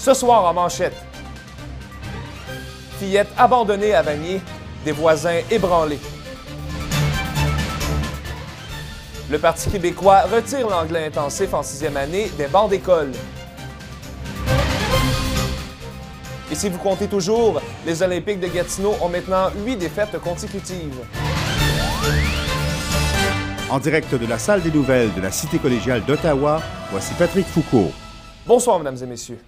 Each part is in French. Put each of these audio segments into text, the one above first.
Ce soir en manchette, fillette abandonnée à Vanier, des voisins ébranlés. Le Parti québécois retire l'anglais intensif en 6e année des bancs d'école. Et si vous comptez toujours, les Olympiques de Gatineau ont maintenant 8 défaites consécutives. En direct de la salle des nouvelles de la Cité collégiale d'Ottawa, voici Patrick Foucault. Bonsoir, mesdames et messieurs.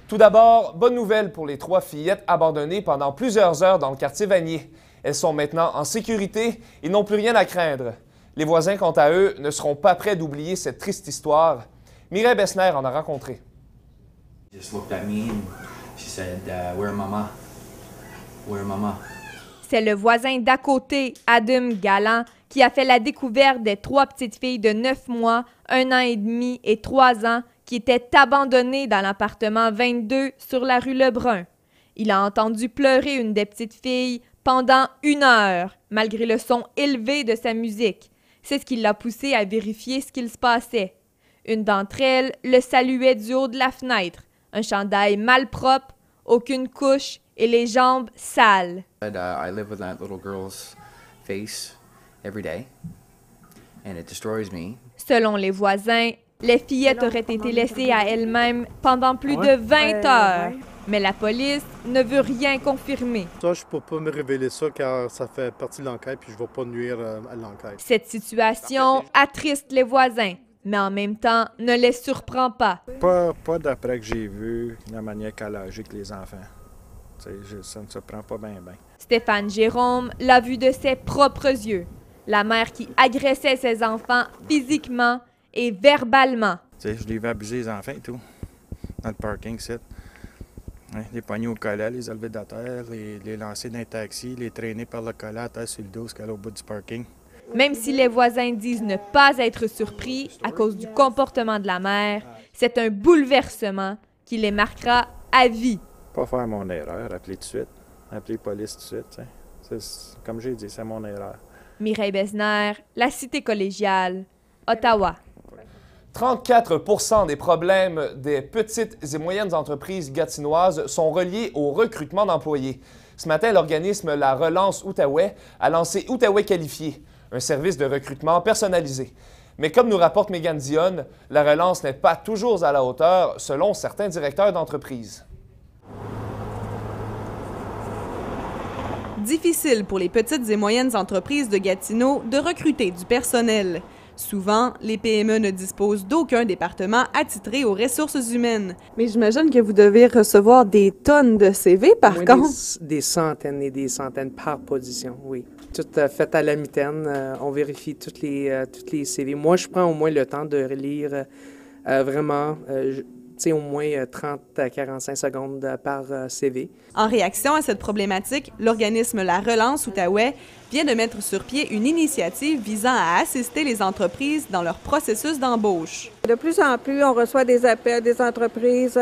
Tout d'abord, bonne nouvelle pour les 3 fillettes abandonnées pendant plusieurs heures dans le quartier Vanier. Elles sont maintenant en sécurité et n'ont plus rien à craindre. Les voisins, quant à eux, ne seront pas prêts d'oublier cette triste histoire. Mireille Bessner en a rencontré. Just looked at me and she said, "Where mama? Where mama?" C'est le voisin d'à côté, Adam Galland, qui a fait la découverte des 3 petites filles de 9 mois, 1 an et demi et 3 ans qui étaient abandonnées dans l'appartement 22 sur la rue Lebrun. Il a entendu pleurer une des petites filles pendant 1 heure, malgré le son élevé de sa musique. C'est ce qui l'a poussé à vérifier ce qu'il se passait. Une d'entre elles le saluait du haut de la fenêtre, un chandail malpropre, aucune couche et les jambes sales. I live with that little girl's face every day, and it destroys me. Selon les voisins, les fillettes auraient été laissées à elles-mêmes pendant plus de 20 heures. Mais la police ne veut rien confirmer. Ça, je ne peux pas me révéler ça car ça fait partie de l'enquête puis je ne vais pas nuire à l'enquête. Cette situation attriste les voisins, mais en même temps ne les surprend pas. Pas d'après que j'ai vu la manière qu'elle agit avec les enfants. Ça ne se prend pas bien. Stéphane Jérôme l'a vu de ses propres yeux. La mère qui agressait ses enfants physiquement et verbalement. Je l'ai vu abuser les enfants et tout, dans le parking, c'est. Les poignées au collet, les enlever de la terre, les lancer d'un taxi, les traîner par le collet à terre sur le dos jusqu'à l'autre bout du parking. Même si les voisins disent ne pas être surpris à cause du comportement de la mère, c'est un bouleversement qui les marquera à vie. Pas faire mon erreur, appeler tout de suite, appeler la police tout de suite. Comme j'ai dit, c'est mon erreur. Mireille Bessner, la Cité collégiale, Ottawa. 34 des problèmes des petites et moyennes entreprises gatinoises sont reliés au recrutement d'employés. Ce matin, l'organisme La Relance Outaouais a lancé Outaouais Qualifié, un service de recrutement personnalisé. Mais comme nous rapporte Mégane Dionne, la relance n'est pas toujours à la hauteur, selon certains directeurs d'entreprise. Difficile pour les petites et moyennes entreprises de Gatineau de recruter du personnel. Souvent, les PME ne disposent d'aucun département attitré aux ressources humaines. Mais j'imagine que vous devez recevoir des tonnes de CV, par contre. Des centaines et des centaines par position, oui. Tout fait à la mitaine. On vérifie toutes les CV. Moi, je prends au moins le temps de relire vraiment... au moins 30 à 45 secondes par CV. En réaction à cette problématique, l'organisme La Relance Outaouais vient de mettre sur pied une initiative visant à assister les entreprises dans leur processus d'embauche. De plus en plus, on reçoit des appels des entreprises.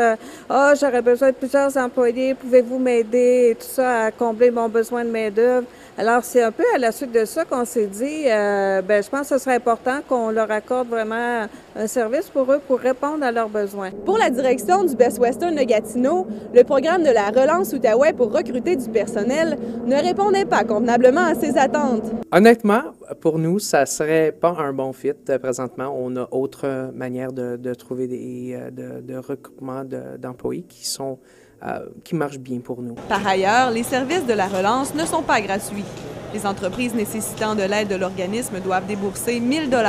J'aurais besoin de plusieurs employés, pouvez-vous m'aider et tout ça à combler mon besoin de main-d'œuvre. Alors, c'est un peu à la suite de ça qu'on s'est dit, je pense que ce serait important qu'on leur accorde vraiment un service pour eux pour répondre à leurs besoins. Pour la direction du Best Western de Gatineau, le programme de La Relance Outaouais pour recruter du personnel ne répondait pas convenablement à ces attentes. Honnêtement, pour nous, ça serait pas un bon fit présentement. On a autre manière de trouver de recrutement d'employés qui marchent bien pour nous. Par ailleurs, les services de la relance ne sont pas gratuits. Les entreprises nécessitant de l'aide de l'organisme doivent débourser 1 000 $.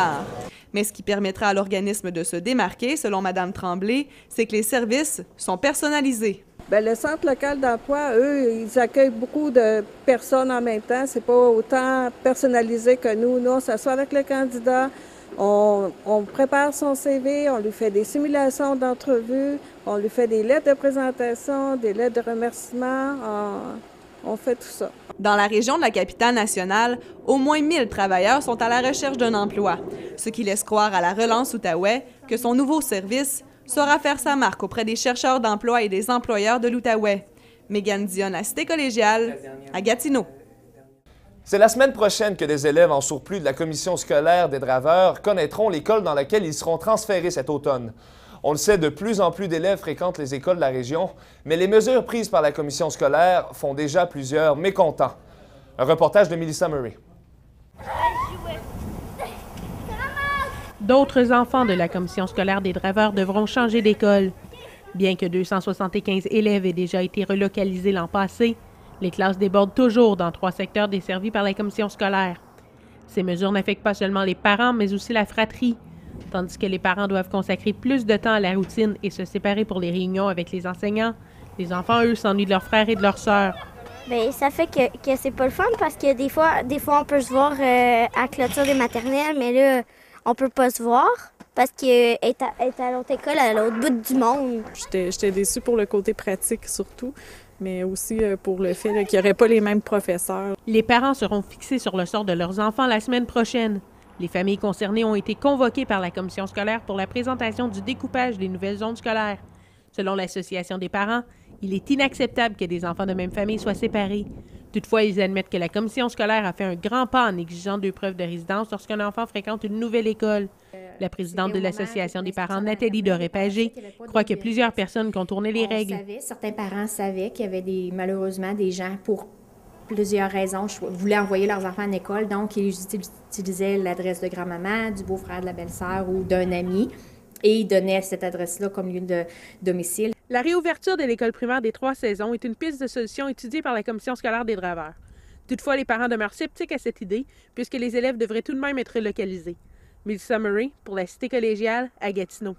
Mais ce qui permettra à l'organisme de se démarquer, selon Mme Tremblay, c'est que les services sont personnalisés. Le Centre local d'emploi, eux, ils accueillent beaucoup de personnes en même temps. C'est pas autant personnalisé que nous. Nous, on s'assoit avec le candidat, on prépare son CV, on lui fait des simulations d'entrevue, on lui fait des lettres de présentation, des lettres de remerciement. On fait tout ça. Dans la région de la capitale nationale, au moins 1 000 travailleurs sont à la recherche d'un emploi, ce qui laisse croire à la Relance Outaouais que son nouveau service saura faire sa marque auprès des chercheurs d'emploi et des employeurs de l'Outaouais. Mégane Dionne, à Cité collégiale, à Gatineau. C'est la semaine prochaine que des élèves en surplus de la commission scolaire des Draveurs connaîtront l'école dans laquelle ils seront transférés cet automne. On le sait, de plus en plus d'élèves fréquentent les écoles de la région, mais les mesures prises par la commission scolaire font déjà plusieurs mécontents. Un reportage de Melissa Murray. D'autres enfants de la commission scolaire des Draveurs devront changer d'école. Bien que 275 élèves aient déjà été relocalisés l'an passé, les classes débordent toujours dans 3 secteurs desservis par la commission scolaire. Ces mesures n'affectent pas seulement les parents, mais aussi la fratrie, tandis que les parents doivent consacrer plus de temps à la routine et se séparer pour les réunions avec les enseignants. Les enfants, eux, s'ennuient de leurs frères et de leurs sœurs. Bien, ça fait que c'est pas le fun parce que des fois on peut se voir à clôture des maternelles, mais là, on peut pas se voir parce qu'elle est à l'autre école, à l'autre bout du monde. J'étais déçue pour le côté pratique surtout, mais aussi pour le fait qu'il n'y aurait pas les mêmes professeurs. Les parents seront fixés sur le sort de leurs enfants la semaine prochaine. Les familles concernées ont été convoquées par la commission scolaire pour la présentation du découpage des nouvelles zones scolaires. Selon l'Association des parents, il est inacceptable que des enfants de même famille soient séparés. Toutefois, ils admettent que la commission scolaire a fait un grand pas en exigeant 2 preuves de résidence lorsqu'un enfant fréquente une nouvelle école. La présidente de l'Association des parents, Nathalie Doré-Pagé, croit que plusieurs personnes contournaient les règles. Certains parents savaient qu'il y avait malheureusement des gens, pour plusieurs raisons, voulaient envoyer leurs enfants en école, donc ils utilisaient l'adresse de grand-maman, du beau-frère, de la belle-sœur ou d'un ami, et ils donnaient cette adresse-là comme lieu de domicile. La réouverture de l'école primaire des 3 saisons est une piste de solution étudiée par la commission scolaire des Draveurs. Toutefois, les parents demeurent sceptiques à cette idée, puisque les élèves devraient tout de même être relocalisés. Melissa Murray, pour la Cité collégiale, à Gatineau.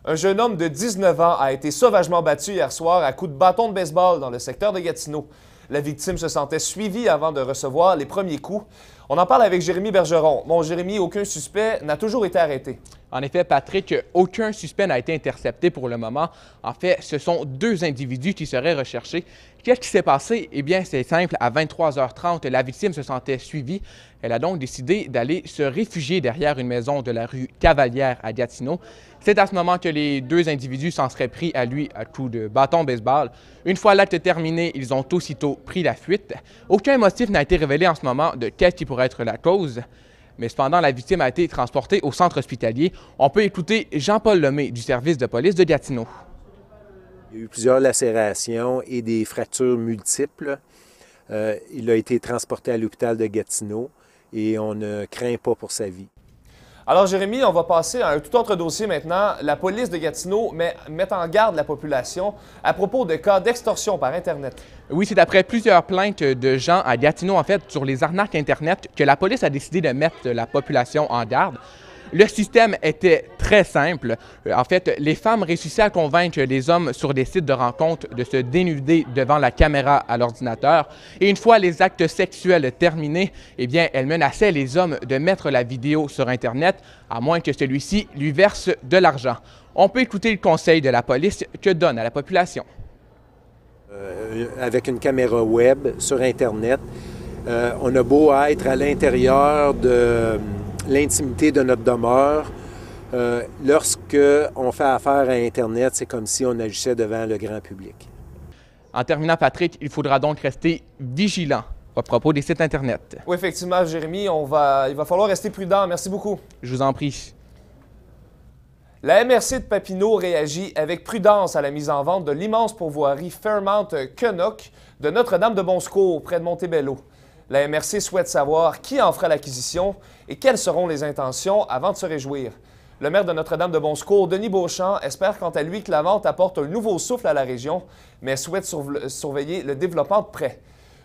Un jeune homme de 19 ans a été sauvagement battu hier soir à coups de bâton de baseball dans le secteur de Gatineau. La victime se sentait suivie avant de recevoir les premiers coups. On en parle avec Jérémy Bergeron. Bon, Jérémy, aucun suspect n'a toujours été arrêté. En effet, Patrick, aucun suspect n'a été intercepté pour le moment. En fait, ce sont 2 individus qui seraient recherchés. Qu'est-ce qui s'est passé? Eh bien, c'est simple. À 23h30, la victime se sentait suivie. Elle a donc décidé d'aller se réfugier derrière une maison de la rue Cavalière à Gatineau. C'est à ce moment que les 2 individus s'en seraient pris à lui à coups de bâton baseball. Une fois l'acte terminé, ils ont aussitôt pris la fuite. Aucun motif n'a été révélé en ce moment de qu'est-ce qui pourrait être la cause. Mais cependant, la victime a été transportée au centre hospitalier. On peut écouter Jean-Paul Lemay du service de police de Gatineau. Il y a eu plusieurs lacérations et des fractures multiples. Il a été transporté à l'hôpital de Gatineau et on ne craint pas pour sa vie. Alors, Jérémy, on va passer à un tout autre dossier maintenant. La police de Gatineau met en garde la population à propos de cas d'extorsion par Internet. Oui, c'est après plusieurs plaintes de gens à Gatineau, en fait, sur les arnaques Internet, que la police a décidé de mettre la population en garde. Le système était très simple. En fait, les femmes réussissaient à convaincre les hommes sur des sites de rencontres de se dénuder devant la caméra à l'ordinateur. Et une fois les actes sexuels terminés, eh bien, elles menaçaient les hommes de mettre la vidéo sur Internet, à moins que celui-ci lui verse de l'argent. On peut écouter le conseil de la police que donne à la population. Avec une caméra web sur Internet, on a beau être à l'intérieur de l'intimité de notre demeure. Lorsque on fait affaire à Internet, c'est comme si on agissait devant le grand public. En terminant, Patrick, il faudra donc rester vigilant à propos des sites Internet. Oui, effectivement, Jérémy, il va falloir rester prudent. Merci beaucoup. Je vous en prie. La MRC de Papineau réagit avec prudence à la mise en vente de l'immense pourvoirie Fairmount-Quenoc de Notre-Dame-de-Bon-Secours, près de Montebello. La MRC souhaite savoir qui en fera l'acquisition et quelles seront les intentions avant de se réjouir. Le maire de Notre-Dame-de-Bon-Secours, Denis Beauchamp, espère quant à lui que la vente apporte un nouveau souffle à la région, mais souhaite surveiller le développement de près.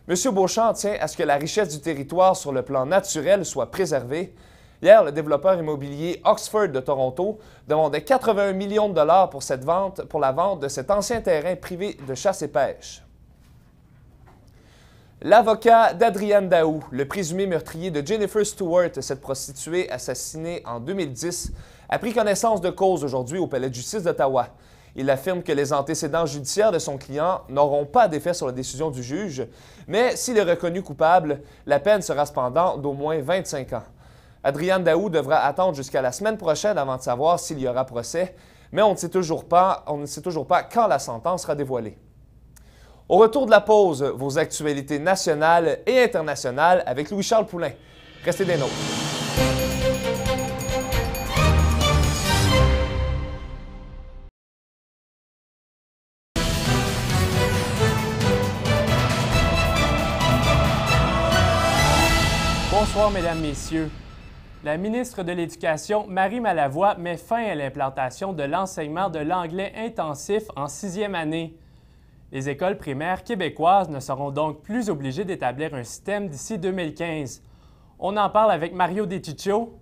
M. Beauchamp tient à ce que la richesse du territoire sur le plan naturel soit préservée. Hier, le développeur immobilier Oxford de Toronto demandait 81 millions de dollars pour la vente de cet ancien terrain privé de chasse et pêche. L'avocat d'Adrienne Daou, le présumé meurtrier de Jennifer Stewart, cette prostituée assassinée en 2010, a pris connaissance de cause aujourd'hui au Palais de justice d'Ottawa. Il affirme que les antécédents judiciaires de son client n'auront pas d'effet sur la décision du juge, mais s'il est reconnu coupable, la peine sera cependant d'au moins 25 ans. Adrienne Daou devra attendre jusqu'à la semaine prochaine avant de savoir s'il y aura procès, mais on ne sait toujours pas quand la sentence sera dévoilée. Au retour de la pause, vos actualités nationales et internationales avec Louis-Charles Poulain. Restez des nôtres. Bonsoir, Mesdames, Messieurs. La ministre de l'Éducation, Marie Malavoie, met fin à l'implantation de l'enseignement de l'anglais intensif en 6e année. Les écoles primaires québécoises ne seront donc plus obligées d'établir un système d'ici 2015. On en parle avec Mario DeCiccio.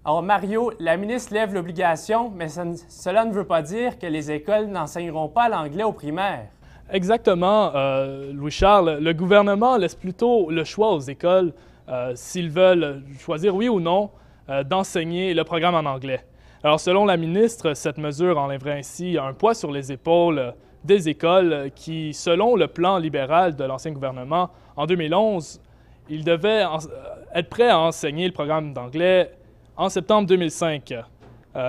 Alors Mario, la ministre lève l'obligation, mais cela ne veut pas dire que les écoles n'enseigneront pas l'anglais aux primaires. Exactement, Louis-Charles. Le gouvernement laisse plutôt le choix aux écoles s'ils veulent choisir, oui ou non, d'enseigner le programme en anglais. Alors, selon la ministre, cette mesure enlèverait ainsi un poids sur les épaules des écoles qui, selon le plan libéral de l'ancien gouvernement, en 2011, ils devaient être prêts à enseigner le programme d'anglais en septembre 2005.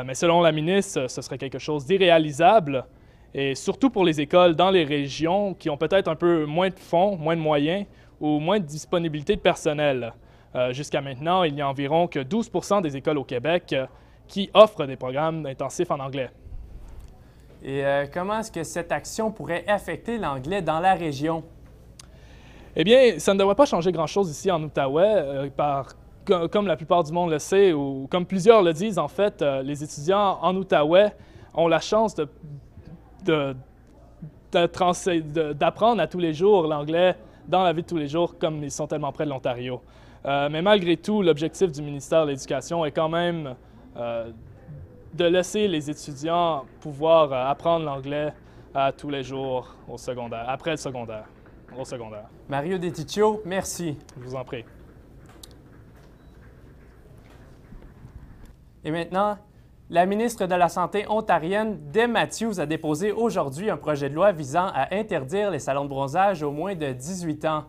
Mais selon la ministre, ce serait quelque chose d'irréalisable, et surtout pour les écoles dans les régions qui ont peut-être un peu moins de fonds, moins de moyens ou moins de disponibilité de personnel. Jusqu'à maintenant, il y a environ que 12 % des écoles au Québec qui offrent des programmes intensifs en anglais. Et comment est-ce que cette action pourrait affecter l'anglais dans la région? Eh bien, ça ne devrait pas changer grand-chose ici en Outaouais, comme la plupart du monde le sait, ou comme plusieurs le disent, en fait, les étudiants en Outaouais ont la chance d'apprendre à tous les jours l'anglais dans la vie de tous les jours, comme ils sont tellement près de l'Ontario. Mais malgré tout, l'objectif du ministère de l'Éducation est quand même de laisser les étudiants pouvoir apprendre l'anglais à tous les jours au secondaire, après le secondaire, au secondaire. Mario DeCiccio, merci. Je vous en prie. Et maintenant, la ministre de la Santé ontarienne, Deb Matthews, a déposé aujourd'hui un projet de loi visant à interdire les salons de bronzage aux moins de 18 ans.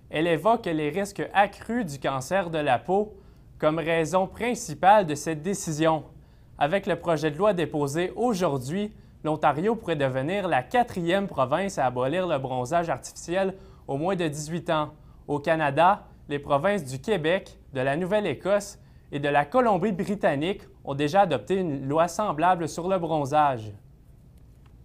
Elle évoque les risques accrus du cancer de la peau comme raison principale de cette décision. Avec le projet de loi déposé aujourd'hui, l'Ontario pourrait devenir la 4e province à abolir le bronzage artificiel aux moins de 18 ans. Au Canada, les provinces du Québec, de la Nouvelle-Écosse et de la Colombie-Britannique ont déjà adopté une loi semblable sur le bronzage.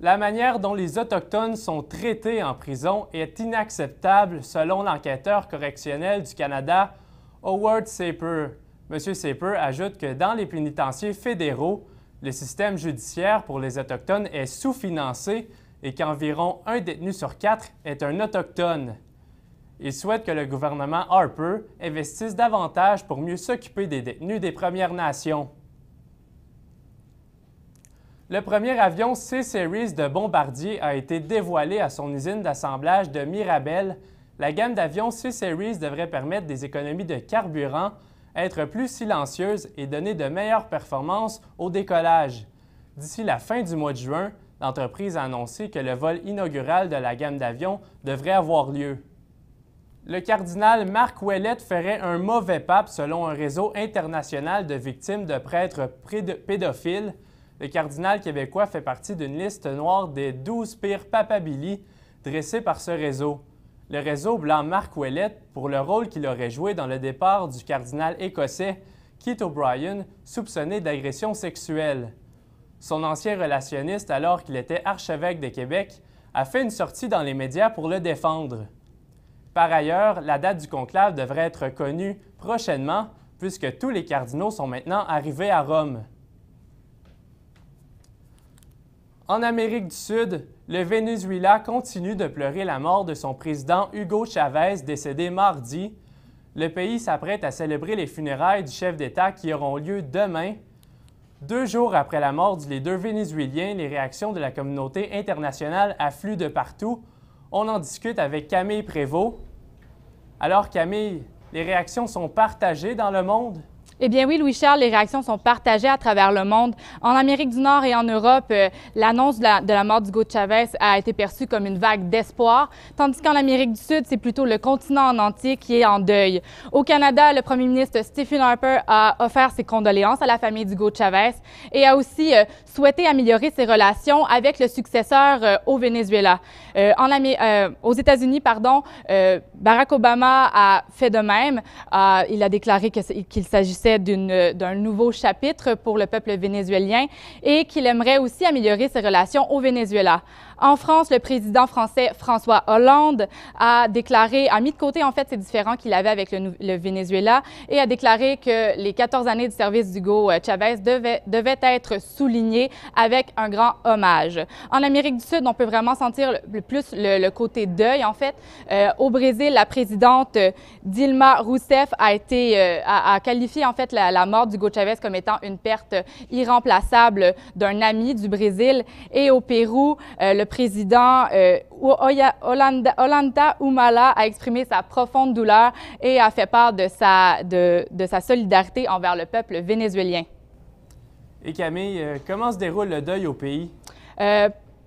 La manière dont les Autochtones sont traités en prison est inacceptable selon l'enquêteur correctionnel du Canada, Howard Saper. M. Saper ajoute que dans les pénitenciers fédéraux, le système judiciaire pour les Autochtones est sous-financé et qu'environ 1 détenu sur 4 est un Autochtone. Il souhaite que le gouvernement Harper investisse davantage pour mieux s'occuper des détenus des Premières Nations. Le premier avion C-Series de Bombardier a été dévoilé à son usine d'assemblage de Mirabel. La gamme d'avions C-Series devrait permettre des économies de carburant, être plus silencieuse et donner de meilleures performances au décollage. D'ici la fin du mois de juin, l'entreprise a annoncé que le vol inaugural de la gamme d'avions devrait avoir lieu. Le cardinal Marc Ouellette ferait un mauvais pape selon un réseau international de victimes de prêtres pédophiles. Le cardinal québécois fait partie d'une liste noire des 12 pires papabili dressée par ce réseau. Le réseau blâme Marc Ouellette pour le rôle qu'il aurait joué dans le départ du cardinal écossais Keith O'Brien, soupçonné d'agression sexuelle. Son ancien relationniste, alors qu'il était archevêque de Québec, a fait une sortie dans les médias pour le défendre. Par ailleurs, la date du conclave devrait être connue prochainement, puisque tous les cardinaux sont maintenant arrivés à Rome. En Amérique du Sud, le Venezuela continue de pleurer la mort de son président Hugo Chavez, décédé mardi. Le pays s'apprête à célébrer les funérailles du chef d'État qui auront lieu demain. 2 jours après la mort des 2 Vénézuéliens, les réactions de la communauté internationale affluent de partout. On en discute avec Camille Prévost. Alors Camille, les réactions sont partagées dans le monde? Eh bien oui, Louis-Charles, les réactions sont partagées à travers le monde. En Amérique du Nord et en Europe, l'annonce de la mort d'Hugo Chavez a été perçue comme une vague d'espoir, tandis qu'en Amérique du Sud, c'est plutôt le continent en entier qui est en deuil. Au Canada, le premier ministre Stephen Harper a offert ses condoléances à la famille d'Hugo Chavez et a aussi souhaité améliorer ses relations avec le successeur au Venezuela. Aux États-Unis, Barack Obama a fait de même. Il a déclaré qu'il s'agissait annonçait d'un nouveau chapitre pour le peuple vénézuélien et qu'il aimerait aussi améliorer ses relations au Venezuela. En France, le président français François Hollande a mis de côté en fait ses différends qu'il avait avec le Venezuela et a déclaré que les 14 années du service d'Hugo Chavez devaient être soulignées avec un grand hommage. En Amérique du Sud, on peut vraiment sentir le côté deuil en fait. Au Brésil, la présidente Dilma Rousseff a qualifié en fait la mort d'Hugo Chavez comme étant une perte irremplaçable d'un ami du Brésil. Et au Pérou, le président Ollanta Humala a exprimé sa profonde douleur et a fait part de sa solidarité envers le peuple vénézuélien. Et Camille, comment se déroule le deuil au pays?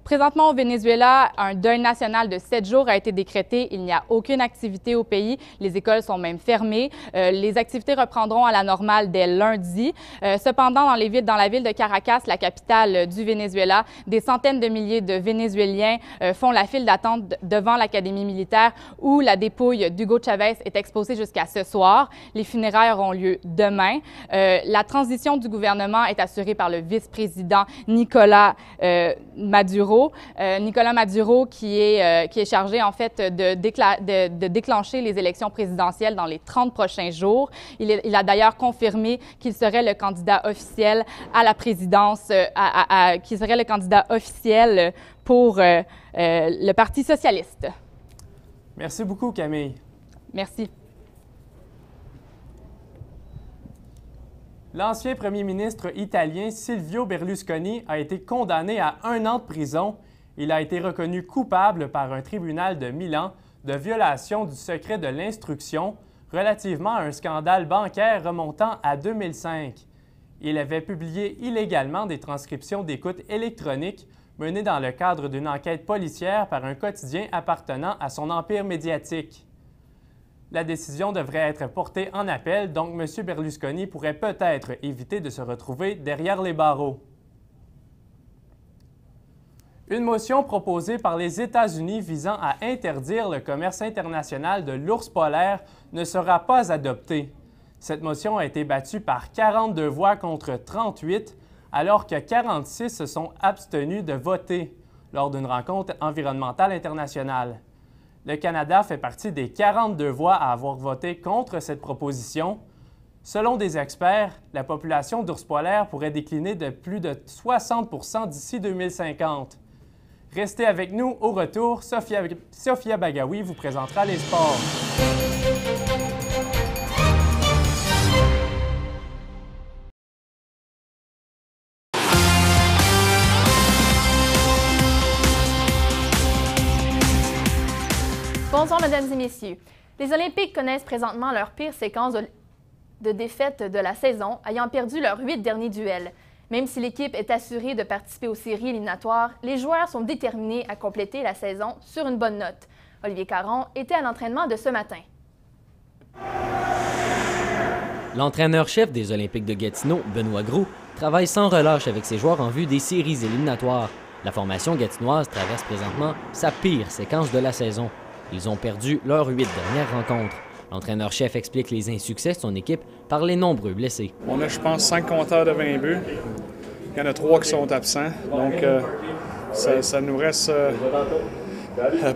Présentement, au Venezuela, un deuil national de 7 jours a été décrété. Il n'y a aucune activité au pays. Les écoles sont même fermées. Les activités reprendront à la normale dès lundi. Cependant, dans la ville de Caracas, la capitale du Venezuela, des centaines de milliers de Vénézuéliens font la file d'attente devant l'Académie militaire où la dépouille d'Hugo Chavez est exposée jusqu'à ce soir. Les funérailles auront lieu demain. La transition du gouvernement est assurée par le vice-président Nicolás Maduro. Nicolás Maduro qui est chargé en fait de déclencher les élections présidentielles dans les 30 prochains jours. Il a d'ailleurs confirmé qu'il serait le candidat officiel à la présidence, qu'il serait le candidat officiel pour le Parti socialiste. Merci beaucoup, Camille. Merci. L'ancien premier ministre italien Silvio Berlusconi a été condamné à 1 an de prison. Il a été reconnu coupable par un tribunal de Milan de violation du secret de l'instruction relativement à un scandale bancaire remontant à 2005. Il avait publié illégalement des transcriptions d'écoute électroniques menées dans le cadre d'une enquête policière par un quotidien appartenant à son empire médiatique. La décision devrait être portée en appel, donc M. Berlusconi pourrait peut-être éviter de se retrouver derrière les barreaux. Une motion proposée par les États-Unis visant à interdire le commerce international de l'ours polaire ne sera pas adoptée. Cette motion a été battue par 42 voix contre 38, alors que 46 se sont abstenus de voter lors d'une rencontre environnementale internationale. Le Canada fait partie des 42 voix à avoir voté contre cette proposition. Selon des experts, la population d'ours polaires pourrait décliner de plus de 60 % d'ici 2050. Restez avec nous. Au retour, Sophia Bagawi vous présentera les sports. Bonsoir, mesdames et messieurs. Les Olympiques connaissent présentement leur pire séquence de défaites de la saison, ayant perdu leurs 8 derniers duels. Même si l'équipe est assurée de participer aux séries éliminatoires, les joueurs sont déterminés à compléter la saison sur une bonne note. Olivier Caron était à l'entraînement de ce matin. L'entraîneur-chef des Olympiques de Gatineau, Benoît Gros, travaille sans relâche avec ses joueurs en vue des séries éliminatoires. La formation gatinoise traverse présentement sa pire séquence de la saison. Ils ont perdu leurs 8 dernières rencontres. L'entraîneur-chef explique les insuccès de son équipe par les nombreux blessés. On a, je pense, 5 compteurs de 20 buts. Il y en a 3 qui sont absents. Donc, ça nous reste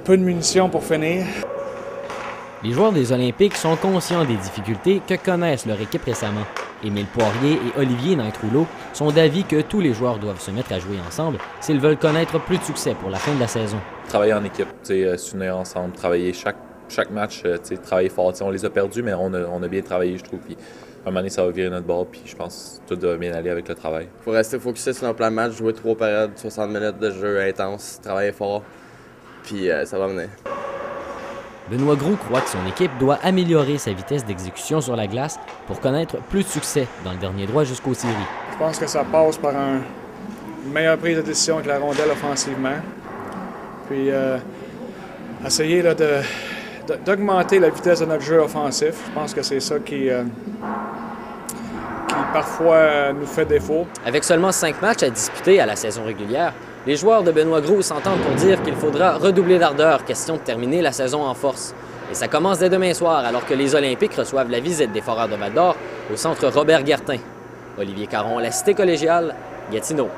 peu de munitions pour finir. Les joueurs des Olympiques sont conscients des difficultés que connaissent leur équipe récemment. Émile Poirier et Olivier Naintrouleau sont d'avis que tous les joueurs doivent se mettre à jouer ensemble s'ils veulent connaître plus de succès pour la fin de la saison. Travailler en équipe, s'unir ensemble, travailler chaque match, travailler fort. On les a perdus, mais on a bien travaillé, je trouve. Puis, à un moment donné, ça va virer notre bord, puis je pense que tout doit bien aller avec le travail. Il faut rester focusé sur notre plan de match, jouer 3 périodes, 60 minutes de jeu intense, travailler fort, puis ça va venir. Benoît Gros croit que son équipe doit améliorer sa vitesse d'exécution sur la glace pour connaître plus de succès dans le dernier droit jusqu'aux séries. Je pense que ça passe par une meilleure prise de décision avec la rondelle offensivement. Puis essayer là, d'augmenter la vitesse de notre jeu offensif. Je pense que c'est ça qui parfois nous fait défaut. Avec seulement 5 matchs à disputer à la saison régulière, les joueurs de Benoît Gros s'entendent pour dire qu'il faudra redoubler d'ardeur, question de terminer la saison en force. Et ça commence dès demain soir, alors que les Olympiques reçoivent la visite des Foreurs de Val-d'Or au centre Robert-Gartin. Olivier Caron, la Cité collégiale, Gatineau.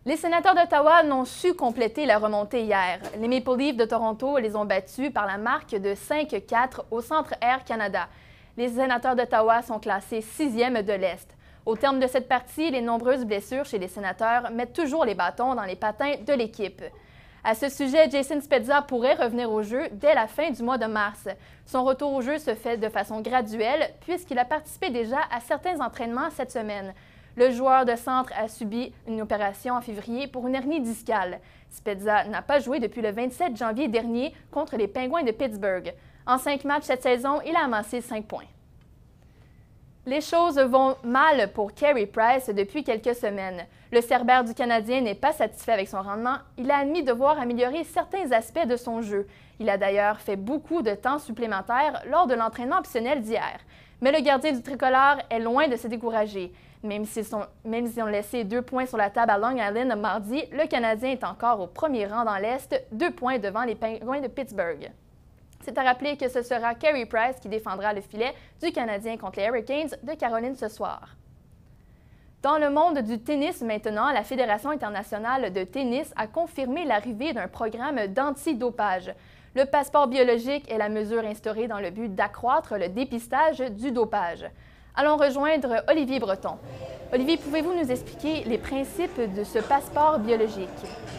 Les sénateurs d'Ottawa n'ont su compléter la remontée hier. Les Maple Leafs de Toronto les ont battus par la marque de 5-4 au Centre Air Canada. Les sénateurs d'Ottawa sont classés 6e de l'Est. Au terme de cette partie, les nombreuses blessures chez les sénateurs mettent toujours les bâtons dans les patins de l'équipe. À ce sujet, Jason Spezza pourrait revenir au jeu dès la fin du mois de mars. Son retour au jeu se fait de façon graduelle puisqu'il a participé déjà à certains entraînements cette semaine. Le joueur de centre a subi une opération en février pour une hernie discale. Spezza n'a pas joué depuis le 27 janvier dernier contre les Pingouins de Pittsburgh. En 5 matchs cette saison, il a amassé 5 points. Les choses vont mal pour Carey Price depuis quelques semaines. Le Cerbère du Canadien n'est pas satisfait avec son rendement. Il a admis devoir améliorer certains aspects de son jeu. Il a d'ailleurs fait beaucoup de temps supplémentaire lors de l'entraînement optionnel d'hier. Mais le gardien du tricolore est loin de se décourager. Même s'ils ont laissé 2 points sur la table à Long Island mardi, le Canadien est encore au premier rang dans l'Est, 2 points devant les Pingouins de Pittsburgh. C'est à rappeler que ce sera Carey Price qui défendra le filet du Canadien contre les Hurricanes de Caroline ce soir. Dans le monde du tennis maintenant, la Fédération internationale de tennis a confirmé l'arrivée d'un programme d'antidopage. Le passeport biologique est la mesure instaurée dans le but d'accroître le dépistage du dopage. Allons rejoindre Olivier Breton. Olivier, pouvez-vous nous expliquer les principes de ce passeport biologique?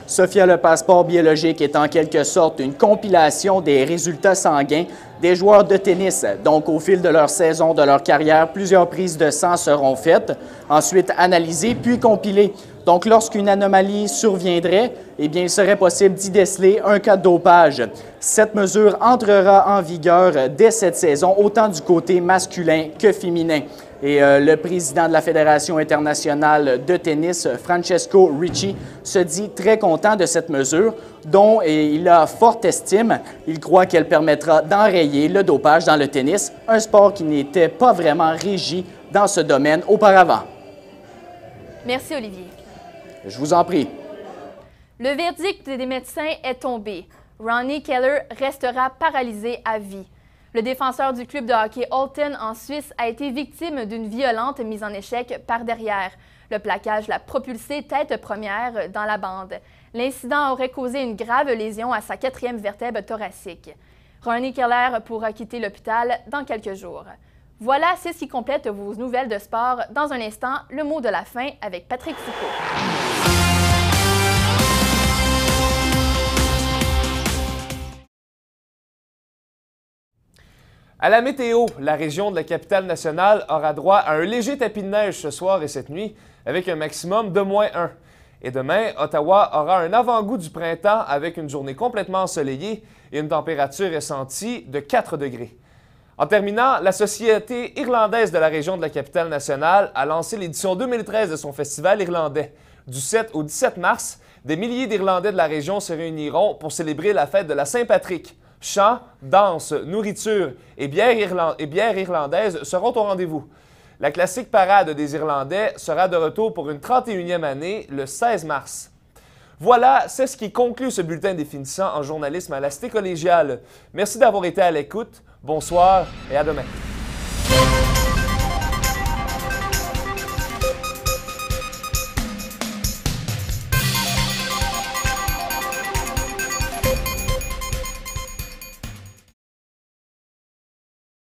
Sophia, le passeport biologique est en quelque sorte une compilation des résultats sanguins des joueurs de tennis. Donc, au fil de leur saison, de leur carrière, plusieurs prises de sang seront faites, ensuite analysées, puis compilées. Donc, lorsqu'une anomalie surviendrait, eh bien, il serait possible d'y déceler un cas de dopage. Cette mesure entrera en vigueur dès cette saison, autant du côté masculin que féminin. Et le président de la Fédération internationale de tennis, Francesco Ricci, se dit très content de cette mesure, dont il a forte estime. Il croit qu'elle permettra d'enrayer le dopage dans le tennis, un sport qui n'était pas vraiment régi dans ce domaine auparavant. Merci, Olivier. Je vous en prie. Le verdict des médecins est tombé. Ronnie Keller restera paralysé à vie. Le défenseur du club de hockey Alton en Suisse a été victime d'une violente mise en échec par derrière. Le plaquage l'a propulsé tête première dans la bande. L'incident aurait causé une grave lésion à sa 4e vertèbre thoracique. Ronnie Keller pourra quitter l'hôpital dans quelques jours. Voilà, c'est ce qui complète vos nouvelles de sport. Dans un instant, le mot de la fin avec Patrick Foucault. À la météo, la région de la capitale-nationale aura droit à un léger tapis de neige ce soir et cette nuit, avec un maximum de -1. Et demain, Ottawa aura un avant-goût du printemps avec une journée complètement ensoleillée et une température ressentie de 4 degrés. En terminant, la Société irlandaise de la région de la capitale-nationale a lancé l'édition 2013 de son festival irlandais. Du 7 au 17 mars, des milliers d'Irlandais de la région se réuniront pour célébrer la fête de la Saint-Patrick. Chants, danse, nourriture et bière irlandaise seront au rendez-vous. La classique parade des Irlandais sera de retour pour une 31e année le 16 mars. Voilà, c'est ce qui conclut ce bulletin définissant en journalisme à la Cité collégiale. Merci d'avoir été à l'écoute. Bonsoir et à demain.